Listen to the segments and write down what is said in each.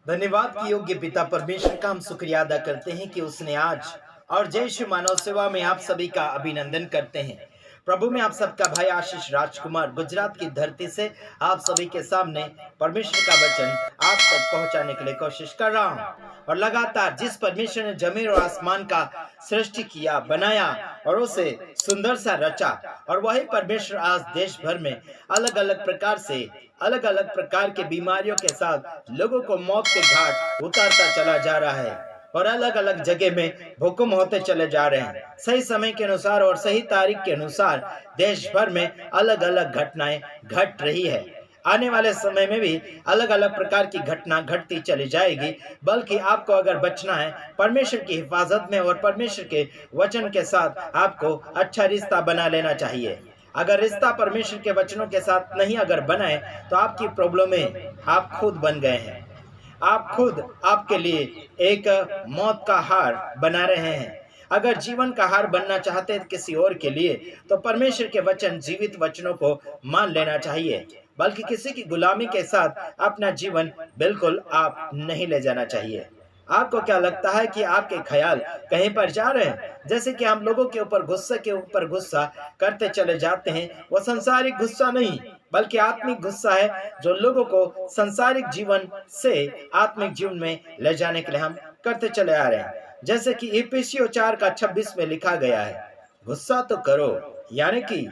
धन्यवाद की योग्य पिता परमेश्वर का हम शुक्रिया अदा करते हैं कि उसने आज और जय श्री मानव सेवा में आप सभी का अभिनंदन करते हैं। प्रभु में आप सबका भाई आशीष राजकुमार गुजरात की धरती से आप सभी के सामने परमेश्वर का वचन आप तक पहुंचाने के लिए कोशिश कर रहा हूं। और लगातार जिस परमेश्वर ने जमीन और आसमान का सृष्टि किया, बनाया और उसे सुंदर सा रचा, और वही परमेश्वर आज देश भर में अलग अलग प्रकार से अलग अलग प्रकार के बीमारियों के साथ लोगों को मौत के घाट उतारता चला जा रहा है, और अलग अलग जगह में भूकंप होते चले जा रहे हैं। सही समय के अनुसार और सही तारीख के अनुसार देश भर में अलग अलग घटनाएं घट रही है। आने वाले समय में भी अलग अलग प्रकार की घटना घटती चली जाएगी, बल्कि आपको अगर बचना है परमेश्वर की हिफाजत में और परमेश्वर के वचन के साथ आपको अच्छा रिश्ता बना लेना चाहिए। अगर रिश्ता परमेश्वर के वचनों के साथ नहीं अगर बनाए तो आपकी प्रॉब्लमें आप खुद बन गए हैं। आप खुद आपके लिए एक मौत का हार बना रहे हैं। अगर जीवन का हार बनना चाहते हैं किसी और के लिए तो परमेश्वर के वचन जीवित वचनों को मान लेना चाहिए, बल्कि किसी की गुलामी के साथ अपना जीवन बिल्कुल आप नहीं ले जाना चाहिए। आपको क्या लगता है कि आपके ख्याल कहीं पर जा रहे हैं? जैसे कि हम लोगों के ऊपर गुस्सा करते चले जाते हैं, वो संसारिक गुस्सा नहीं बल्कि आत्मिक गुस्सा है, जो लोगों को संसारिक जीवन से आत्मिक जीवन में ले जाने के लिए हम करते चले आ रहे हैं। जैसे कि इफिसियों 4:26 में लिखा गया है, गुस्सा तो करो, यानी कि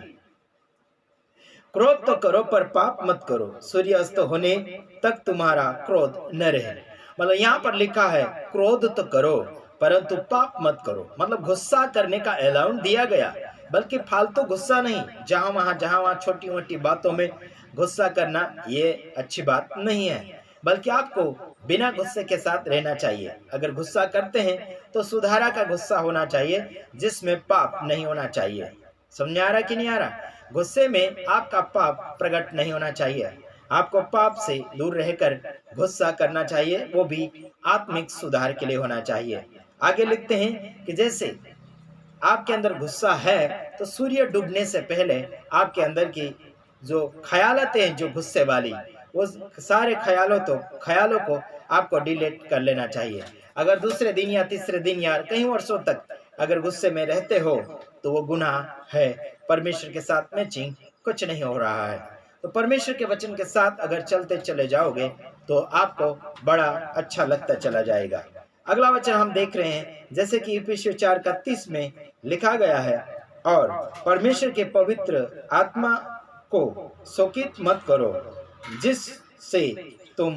क्रोध तो करो पर पाप मत करो, सूर्यास्त होने तक तुम्हारा क्रोध न रहे। मतलब यहाँ पर लिखा है क्रोध तो करो परंतु पाप मत करो। मतलब गुस्सा करने का अलाउंस दिया गया, बल्कि फालतू गुस्सा नहीं, जहां वहां छोटी मोटी बातों में गुस्सा करना ये अच्छी बात नहीं है, बल्कि आपको बिना गुस्से के साथ रहना चाहिए। अगर गुस्सा करते हैं तो सुधारा का गुस्सा होना चाहिए, जिसमें पाप नहीं होना चाहिए। समझ आ रहा कि नहीं आ रहा? गुस्से में आपका पाप प्रकट नहीं होना चाहिए। आपको पाप से दूर रहकर गुस्सा करना चाहिए, वो भी आत्मिक सुधार के लिए होना चाहिए। आगे लिखते हैं कि जैसे आपके अंदर गुस्सा है तो सूर्य डूबने से पहले आपके अंदर की जो ख्यालातें हैं जो गुस्से वाली, वो सारे ख्यालों को आपको डिलीट कर लेना चाहिए। अगर दूसरे दिन या तीसरे दिन या कई वर्षों तक अगर गुस्से में रहते हो तो वो गुनाह है, परमेश्वर के साथ मैचिंग कुछ नहीं हो रहा है। तो परमेश्वर के वचन के साथ अगर चलते चले जाओगे तो आपको बड़ा अच्छा लगता चला जाएगा। अगला वचन हम देख रहे हैं, जैसे कि इफिसियों 4:31 में लिखा गया है, और परमेश्वर के पवित्र आत्मा को शोकित मत करो, जिससे तुम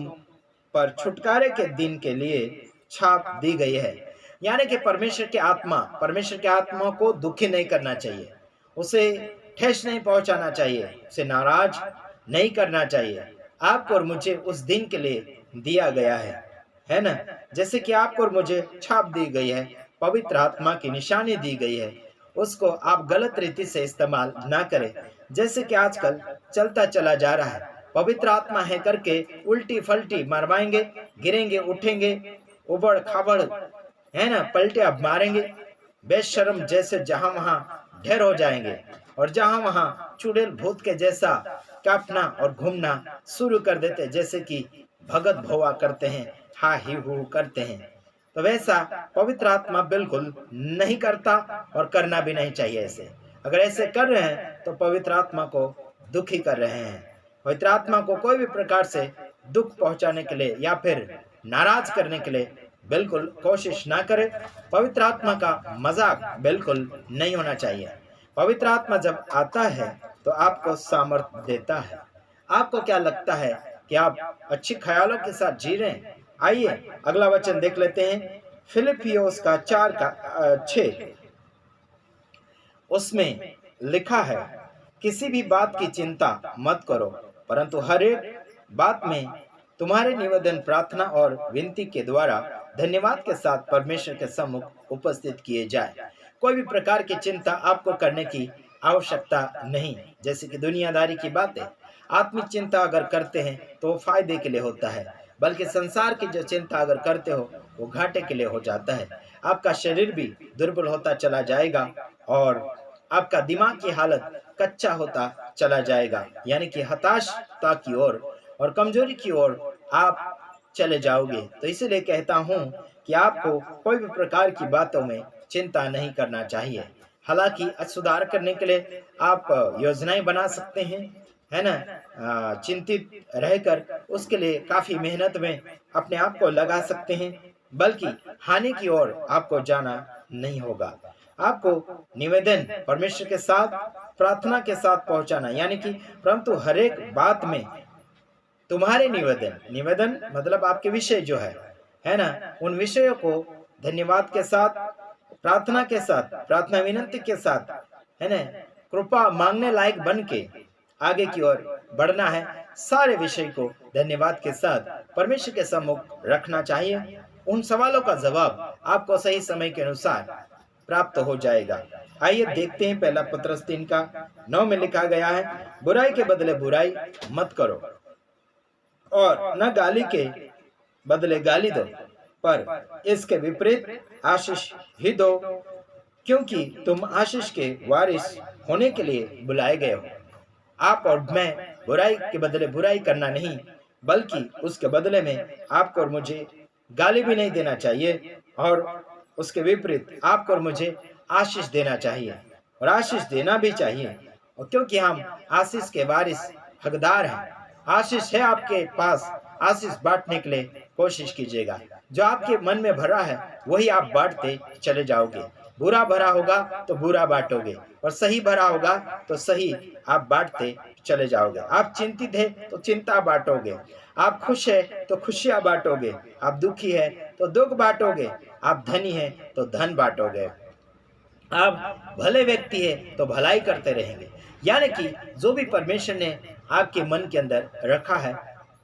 पर छुटकारे के दिन के लिए छाप दी गई है। यानी कि परमेश्वर के आत्मा को दुखी नहीं करना चाहिए, उसे ठेस नहीं पहुंचाना चाहिए, उसे नाराज नहीं करना चाहिए। आपको और मुझे उस दिन के लिए दिया गया है ना? जैसे कि आपको और मुझे छाप दी गई है, पवित्र आत्मा की निशानी दी गई है, उसको आप गलत रीति से इस्तेमाल ना करें, जैसे कि आजकल चलता चला जा रहा है। पवित्र आत्मा है करके उल्टी फल्टी मरवाएंगे, गिरेंगे, उठेंगे, उबड़ खाबड़, है ना, पलटे अब मारेंगे, बेशर्म जैसे जहां वहां ढेर हो जाएंगे, और जहां वहां चुड़ैल भूत के जैसा कांपना और घूमना शुरू कर देते, जैसे कि भगत भोवा करते हैं, हा ही हू करते हैं। तो वैसा पवित्र आत्मा बिल्कुल नहीं करता और करना भी नहीं चाहिए ऐसे। अगर ऐसे कर रहे हैं तो पवित्र आत्मा को दुखी कर रहे हैं। पवित्र आत्मा को कोई भी प्रकार से दुख पहुंचाने के लिए या फिर नाराज करने के लिए बिल्कुल कोशिश ना करें। पवित्र आत्मा का मजाक बिल्कुल नहीं होना चाहिए। पवित्र आत्मा जब आता है तो आपको सामर्थ्य देता है। आपको क्या लगता है कि आप अच्छी ख्यालों के साथ जी रहे हैं? आइए अगला वचन देख लेते हैं, फिलिपियोस का 4:6। उसमें लिखा है, किसी भी बात की चिंता मत करो, परंतु हर एक बात में तुम्हारे निवेदन, प्रार्थना और विनती के द्वारा धन्यवाद के साथ परमेश्वर के सम्मुख उपस्थित किए जाए। कोई भी प्रकार की चिंता आपको करने की आवश्यकता नहीं, जैसे कि दुनियादारी की बातें। आत्मिक चिंता अगर करते हैं तो वो फायदे के लिए होता है, बल्कि संसार की जो चिंता अगर करते हो वो घाटे के लिए हो जाता है। आपका शरीर भी दुर्बल होता चला जाएगा और आपका दिमाग की हालत कच्चा होता चला जाएगा, यानी कि हताशता की ओर और कमजोरी की ओर आप चले जाओगे। तो इसीलिए कहता हूँ कि आपको कोई भी प्रकार की बातों में चिंता नहीं करना चाहिए। हालांकि सुधार करने के लिए आप योजनाएं बना सकते हैं, है ना। चिंतित रहकर उसके लिए काफी मेहनत में अपने आप को लगा सकते हैं, बल्कि हानि की ओर आपको जाना नहीं होगा। आपको निवेदन परमेश्वर के साथ प्रार्थना के साथ पहुंचाना, यानी कि परंतु हर एक बात में तुम्हारे निवेदन, निवेदन मतलब आपके विषय जो है ना, उन विषयों को धन्यवाद के साथ, प्रार्थना के साथ, प्रार्थना विनंती के साथ, है ना, कृपा मांगने लायक बन के आगे की ओर बढ़ना है। सारे विषय को धन्यवाद के साथ परमेश्वर के सम्मुख रखना चाहिए। उन सवालों का जवाब आपको सही समय के अनुसार प्राप्त हो जाएगा। आइए देखते हैं, पहला पत्रस 3:9 में लिखा गया है, बुराई के बदले बुराई मत करो और न गाली के बदले गाली दो, पर इसके विपरीत आशीष ही दो, क्योंकि तुम आशीष के वारिस होने के लिए बुलाए गए हो। आप और मैं बुराई के बदले बुराई करना नहीं, बल्कि उसके बदले में आपको और मुझे गाली भी नहीं देना चाहिए, और उसके विपरीत आपको और मुझे आशीष देना चाहिए, और आशीष देना भी चाहिए। और क्योंकि हम आशीष के वारिस हकदार हैं, आशीष है आपके पास, आशीष बांटने के लिए कोशिश कीजिएगा। जो आपके मन में भरा है वही आप बांटते चले जाओगे। बुरा भरा होगा तो बुरा बांटोगे, और सही भरा होगा तो सही आप बांटते चले जाओगे। आप चिंतित है तो चिंता बांटोगे, आप खुश है तो खुशियां बांटोगे, आप दुखी है तो दुख बांटोगे, आप धनी है तो धन बांटोगे, आप भले व्यक्ति है तो भलाई करते रहेंगे। यानी कि जो भी परमेश्वर ने आपके मन के अंदर रखा है,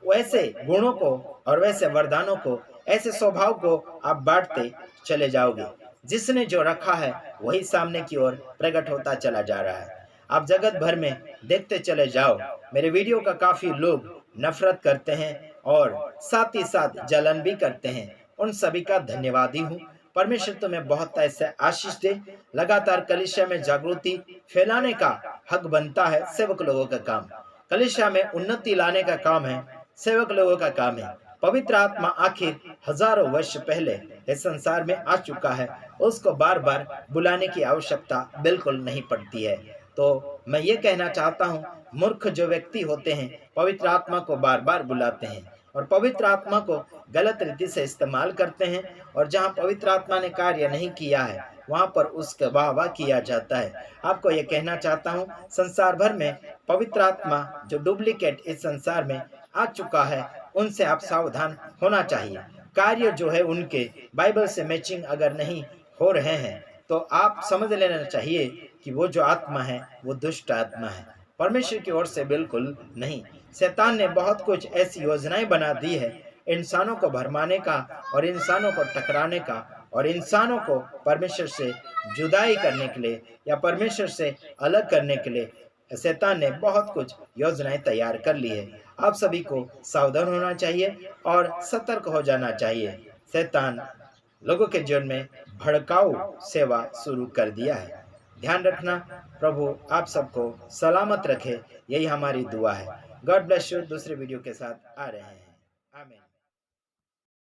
वैसे गुणों को और वैसे वरदानों को, ऐसे स्वभाव को आप बांटते चले जाओगे। जिसने जो रखा है वही सामने की ओर प्रकट होता चला जा रहा है। आप जगत भर में देखते चले जाओ, मेरे वीडियो का काफी लोग नफरत करते हैं और साथ ही साथ जलन भी करते हैं। उन सभी का धन्यवादी हूँ। परमेश्वर तुम्हें बहुत ऐसे आशीष दे। लगातार कलीसिया में जागृति फैलाने का हक बनता है सेवक लोगों का काम। कलीसिया में उन्नति लाने का काम है सेवक लोगों का काम है। पवित्र आत्मा आखिर हजारों वर्ष पहले इस संसार में आ चुका है, उसको बार बार बुलाने की आवश्यकता बिल्कुल नहीं पड़ती है। तो मैं ये कहना चाहता हूँ, मूर्ख जो व्यक्ति होते हैं पवित्र आत्मा को बार बार बुलाते हैं और पवित्र आत्मा को गलत रीति से इस्तेमाल करते हैं, और जहाँ पवित्र आत्मा ने कार्य नहीं किया है वहां पर उसका वाह किया जाता है। आपको ये कहना चाहता हूँ, संसार भर में पवित्र आत्मा जो डुप्लीकेट इस संसार में आ चुका है, उनसे आप सावधान होना चाहिए। कार्य जो है उनके बाइबल से मैचिंग अगर नहीं हो रहे हैं तो आप समझ लेना चाहिए कि वो जो आत्मा है वो दुष्ट आत्मा है, परमेश्वर की ओर से बिल्कुल नहीं। शैतान ने बहुत कुछ ऐसी योजनाएं बना दी है इंसानों को भरमाने का और इंसानों को टकराने का और इंसानों को परमेश्वर से जुदाई करने के लिए या परमेश्वर से अलग करने के लिए शैतान ने बहुत कुछ योजनाएं तैयार कर ली है। आप सभी को सावधान होना चाहिए और सतर्क हो जाना चाहिए। शैतान लोगों के जीवन में भड़काऊ सेवा शुरू कर दिया है। ध्यान रखना। प्रभु आप सबको सलामत रखे, यही हमारी दुआ है। God bless you. दूसरे वीडियो के साथ आ रहे हैं। आमीन।